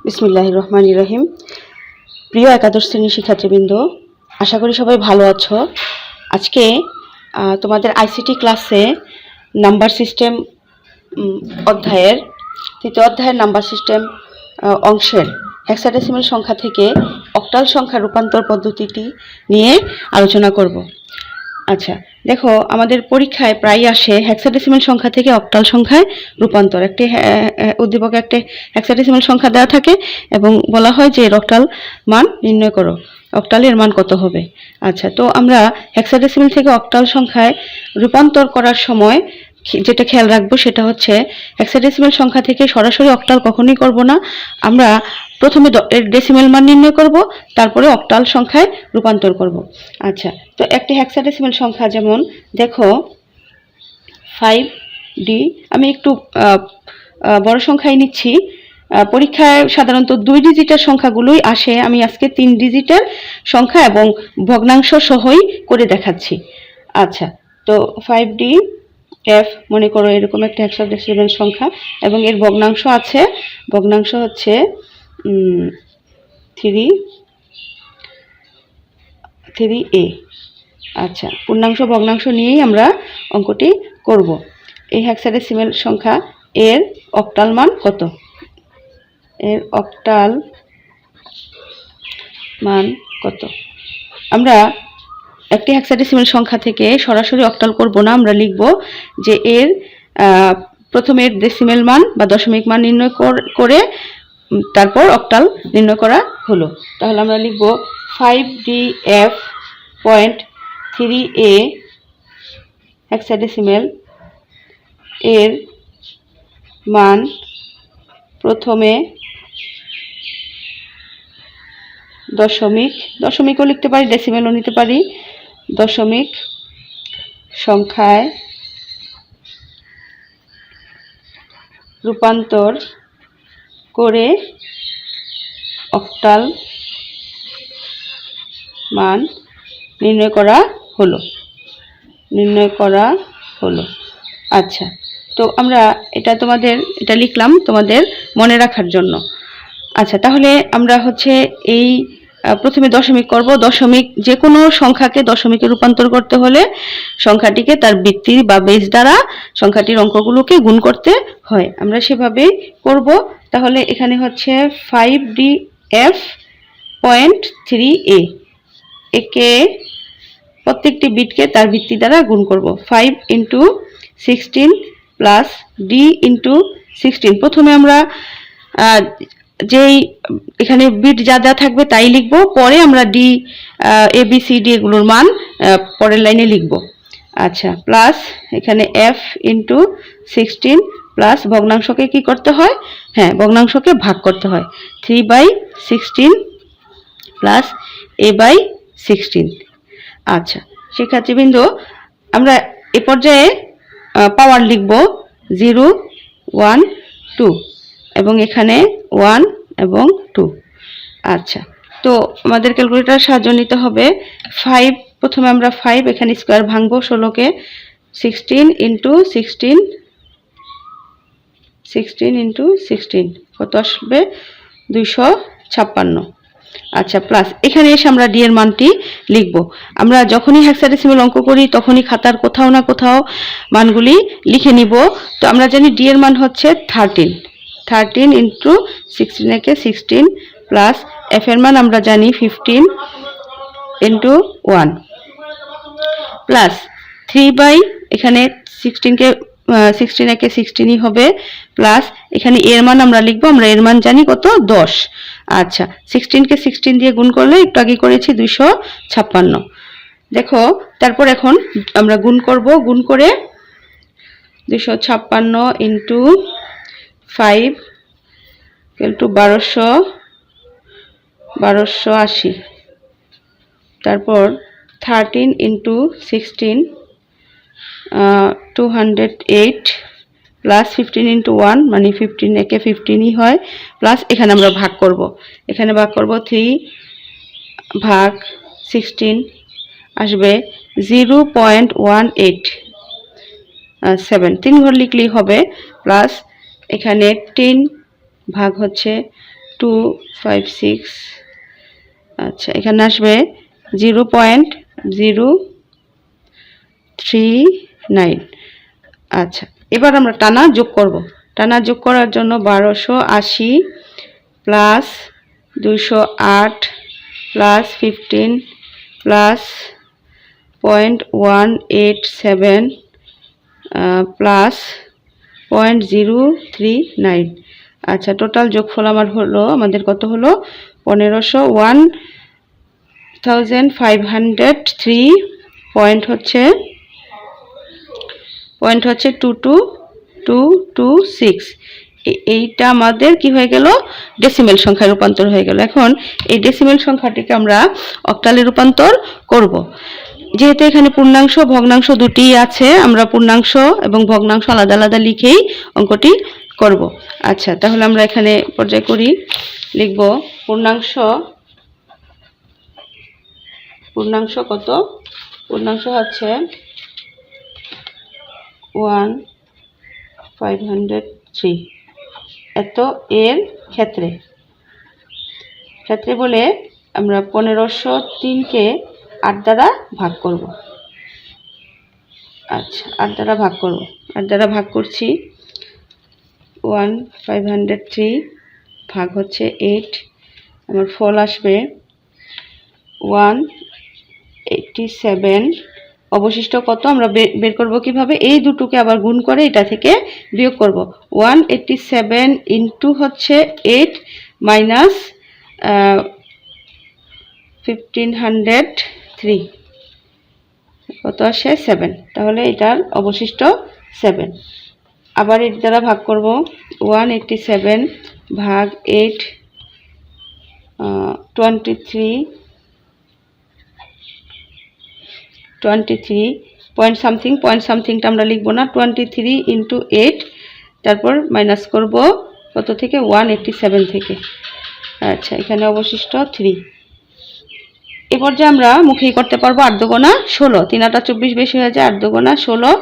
বিসমিল্লাহির রহমানির রহিম। প্রিয় একাদশ শ্রেণীর শিক্ষার্থীবৃন্দ, আশা করি সবাই ভালো আছো। আজকে তোমাদের আইসিটি ক্লাসে নাম্বার সিস্টেম অধ্যায়ের তৃতীয় অধ্যায়ের নাম্বার সিস্টেম অংশের হেক্সাডেসিমাল সংখ্যা থেকে অক্টাল সংখ্যা রূপান্তর পদ্ধতিটি নিয়ে আলোচনা করব। আচ্ছা, দেখো, আমাদের পরীক্ষায় প্রায় আসে হেক্সাডেসিমাল সংখ্যা থেকে অক্টাল সংখ্যায় রূপান্তর। একটি উদ্দীপকে একটি হেক্সাডেসিমাল সংখ্যা দেওয়া থাকে এবং বলা হয় যে এর অক্টাল মান নির্ণয় করো, অক্টালের মান কত হবে। আচ্ছা, তো আমরা হেক্সাডেসিমাল থেকে অক্টাল সংখ্যায় রূপান্তর করার সময় যেটা খেয়াল রাখবো সেটা হচ্ছে হেক্সাডেসিমাল সংখ্যা থেকে সরাসরি অক্টাল কখনোই করব না। আমরা প্রথমে ডেসিমাল মান নির্ণয় করব, তারপরে অক্টাল সংখ্যায় রূপান্তর করব। আচ্ছা, তো একটি হেক্সাডেসিমাল সংখ্যা যেমন দেখো 5D, আমি একটু বড় সংখ্যায় নিচ্ছি। পরীক্ষায় সাধারণত 2 ডিজিটের সংখ্যাগুলোই আসে, আমি আজকে 3 ডিজিটের সংখ্যা এবং ভগ্নাংশ সহই করে দেখাচ্ছি। আচ্ছা, তো 5D F মনে করো এরকম একটা হেক্সাডেসিমাল সংখ্যা এবং এর ভগ্নাংশ আছে, ভগ্নাংশ হচ্ছে 3A। আচ্ছা, পূর্ণাংশ ভগ্নাংশ নিয়েই আমরা অঙ্কটি করব। এই হেক্সাডেসিমাল সংখ্যা এর অক্টাল মান কত? এর অক্টাল মান কত? আমরা একটি হেক্সাডেসিমাল সংখ্যা থেকে সরাসরি অক্টাল করব না, আমরা লিখব যে এর প্রথমে ডেসিমাল মান বা দশমিক মান নির্ণয় করে তারপর অক্টাল নির্ণয় করা হলো। তাহলে আমরা লিখব 5DF.3A হেক্সাডেসিমাল এর মান প্রথমে দশমিকও লিখতে পারি, ডেসিমেলও নিতে পারি, দশমিক সংখ্যায় রূপান্তর করে অক্টাল মান নির্ণয় করা হলো। আচ্ছা, তো আমরা এটা লিখলাম তোমাদের মনে রাখার জন্য। আচ্ছা, তাহলে আমরা এই প্রথমে দশমিক করব। দশমিক, যে কোনো সংখ্যাকে দশমিকে রূপান্তর করতে হলে সংখ্যাটিকে তার ভিত্তি বা বেস দ্বারা সংখ্যাটির অঙ্কগুলোকে গুণ করতে হয়, আমরা সেভাবেই করব। তাহলে এখানে হচ্ছে 5DF.3A, একে প্রত্যেকটি বিটকে তার ভিত্তি দ্বারা গুণ করব। 5 × 16 প্লাস D × 16। প্রথমে আমরা যেই এখানে বিট যা যা থাকবে তাই লিখব, পরে আমরা ABCD এগুলোর মান পরের লাইনে লিখব। আচ্ছা, প্লাস এখানে F × 16 প্লাস ভগ্নাংশকে কি করতে হয়? হ্যাঁ, ভগ্নাংশকে ভাগ করতে হয়। 3/16 প্লাস A/16। আচ্ছা, শিক্ষার্থীবৃন্দ, আমরা এ পর্যায়ে পাওয়ার লিখব 0, 1, 2 এবং এখানে 1 এবং 2। আচ্ছা, তো আমাদের ক্যালকুলেটর সাহায্য নিতে হবে। 5, প্রথমে আমরা 5 এখানে স্কোয়ার ভাঙবো, 16কে 16 × 16 কত আসবে? 256। আচ্ছা, প্লাস এখানে এসে আমরা ডি এর মানটি লিখব। আমরা যখনই হেক্সাডেসিমাল অঙ্ক করি তখনই খাতার কোথাও না কোথাও মানগুলি লিখে নিব। তো আমরা জানি ডি এর মান হচ্ছে 13 × 16, একে 16 প্লাস এফ এর মান আমরা জানি 15 × 1 প্লাস 3 এখানে 16 একে 16ই হবে, প্লাস এখানে এর মান আমরা লিখবো, আমরা এর মান জানি কত? 10। আচ্ছা, 16কে 16 দিয়ে গুণ করলে একটু আগে করেছি 256। দেখো, তারপর এখন আমরা গুণ করব। গুণ করে 256 × 5 1280। তারপর 13 × 16 208 প্লাস 15 × 1 মানে 15 একে 15ই হয়, প্লাস এখানে আমরা ভাগ করব। এখানে ভাগ করব 3/16 আসবে 0.187, 3 ঘর লিখলেই হবে, প্লাস এখানে 10 ভাগ হচ্ছে 256। আচ্ছা, এখানে আসবে 0.039। আচ্ছা, এবার আমরা টানা যোগ করব। টানা যোগ করার জন্য 1280 প্লাস 208 প্লাস 15 প্লাস 0.187 প্লাস 0.039। আচ্ছা, টোটাল যোগফল আমাদের কত হলো? 1503 পয়েন্ট হচ্ছে 22226। এইটা আমাদের কি হয়ে গেল? ডেসিমেল সংখ্যায় রূপান্তর হয়ে গেল। এখন এই ডেসিমেল সংখ্যাটিকে আমরা অক্টালে রূপান্তর করব। যেহেতু এখানে পূর্ণাংশ ভগ্নাংশ দুটিই আছে, আমরা পূর্ণাংশ এবং ভগ্নাংশ আলাদা আলাদা লিখেই অঙ্কটি করব। আচ্ছা, তাহলে আমরা এখানে পর্যায় করি, লিখব পূর্ণাংশ কত? পূর্ণাংশ হচ্ছে 1503 এত এর ক্ষেত্রে বলে আমরা 1503কে 8 দ্বারা ভাগ করব। আচ্ছা, 8 দ্বারা ভাগ করব। 8 দ্বারা ভাগ করছি। 1503 ভাগ হচ্ছে 8। আমার ফল আসবে 187। অবশিষ্ট কত আমরা বের করব কিভাবে? এই দুটোকে আবার গুণ করে এটা থেকে বিয়োগ করব। 187 ইন্টু হচ্ছে 8 মাইনাস 1503 কত আসে? 7। তাহলে এটার অবশিষ্ট 7। আবার এর দ্বারা ভাগ করব। 187 ভাগ 8 23 পয়েন্ট সামথিংটা আমরা লিখব না। 23 ইন্টু 8, তারপর মাইনাস করব কত থেকে? 187 থেকে। আচ্ছা, এখানে অবশিষ্ট 3। এ পর্যায়ে আমরা মুখেই করতে পারবো। 8 দুগুণা 16, 3 8 24 বেশি হয়ে যায়। 8 দুগুণা 16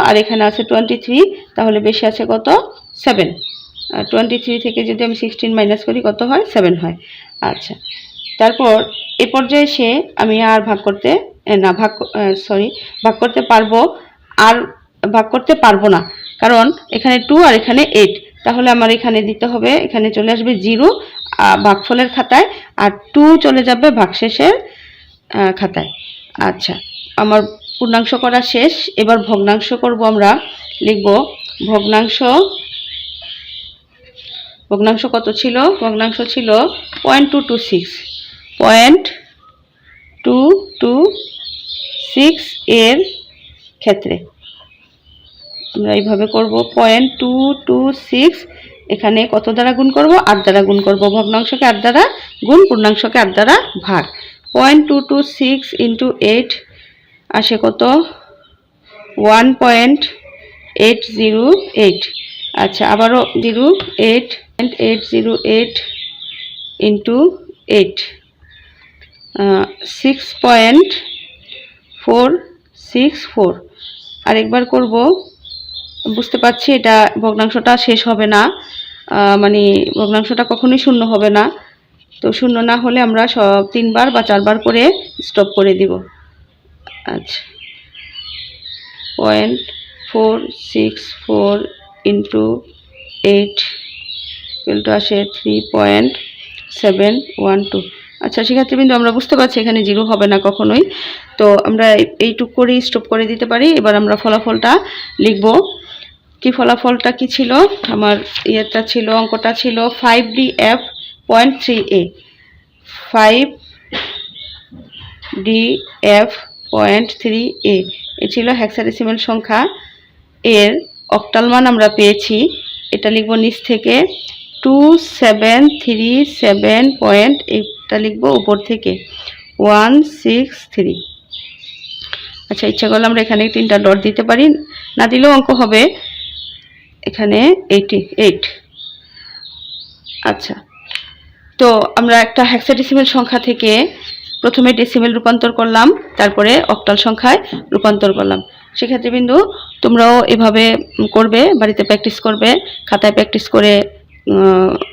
আর এখানে আছে 23, তাহলে বেশি আছে কত? 7। 23 থেকে যদি আমি 16 মাইনাস করি কত হয়? 7 হয়। আচ্ছা, তারপর এ পর্যায়ে এসে আমি আর ভাগ করতে পারবো, আর ভাগ করতে পারবো না, কারণ এখানে 2 আর এখানে 8। তাহলে আমার এখানে দিতে হবে, এখানে চলে আসবে 0 ভাগফলের খাতায়, আর 2 চলে যাবে ভাগশেষের খাতায়। আচ্ছা, আমার পূর্ণাংশ করা শেষ। এবার ভগ্নাংশ করব। আমরা লিখব ভগ্নাংশ কত ছিল? ভগ্নাংশ ছিল 0.226 এর ক্ষেত্রে আমরা এইভাবে করব। 0.226 এখানে কত দ্বারা গুণ করব? 8 দ্বারা গুণ করব। ভগ্নাংশকে 8 দ্বারা গুণ, পূর্ণাংশকে 8 দ্বারা ভাগ। 0.226 ইন্টু 8 আসে কত? 1.808। আচ্ছা, আবারও 808 ইন্টু 8 6.464। আরেকবার করব। বুঝতে পারছি এটা ভগ্নাংশটা শেষ হবে না, মানে ভগ্নাংশটা কখনোই শূন্য হবে না। তো শূন্য না হলে আমরা সব 3 বার বা 4 বার করে স্টপ করে দিব। আচ্ছা, 0.464 ইন্টু 8 ইকুয়াল আসে 3.712। আচ্ছা শিক্ষার্থীবৃন্দ, আমরা বুঝতে পারছি এখানে 0 হবে না কখনোই। তো আমরা এইটুক করেই স্টপ করে দিতে পারি। এবার আমরা ফলাফলটা লিখব। কি ফলাফলটা কি ছিল? আমার অঙ্কটা ছিল 5DF.3a। 5DF.3a এ ছিল হেক্সাডেসিমাল সংখ্যা। এর অক্টাল মান আমরা পেয়েছি, এটা লিখব নিচ থেকে 2737 এটা লিখব উপর থেকে 163। আচ্ছা, ইচ্ছা করলে আমরা এখানে 3টা ডট দিতে পারি, না দিলেও অঙ্ক হবে। এখানে 88। আচ্ছা, তো আমরা একটা হেক্সাডেসিমাল সংখ্যা থেকে প্রথমে ডেসিমেল রূপান্তর করলাম, তারপরে অক্টাল সংখ্যায় রূপান্তর করলাম। শিক্ষার্থীবৃন্দ, তোমরাও এভাবে করবে, বাড়িতে প্র্যাকটিস করবে, খাতায় প্র্যাকটিস করে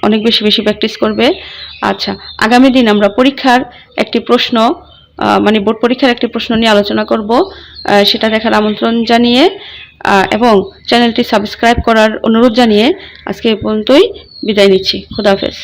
অনেক বেশি বেশি প্র্যাকটিস করবে। আচ্ছা, আগামী দিন আমরা পরীক্ষার একটি প্রশ্ন মানে বোর্ড পরীক্ষার একটি প্রশ্ন নিয়ে আলোচনা করব, সেটা দেখার আমন্ত্রণ জানিয়ে এবং চ্যানেলটি সাবস্ক্রাইব করার অনুরোধ জানিয়ে আজকে এই পর্যন্তই বিদায় নিচ্ছি। খোদা হাফেজ।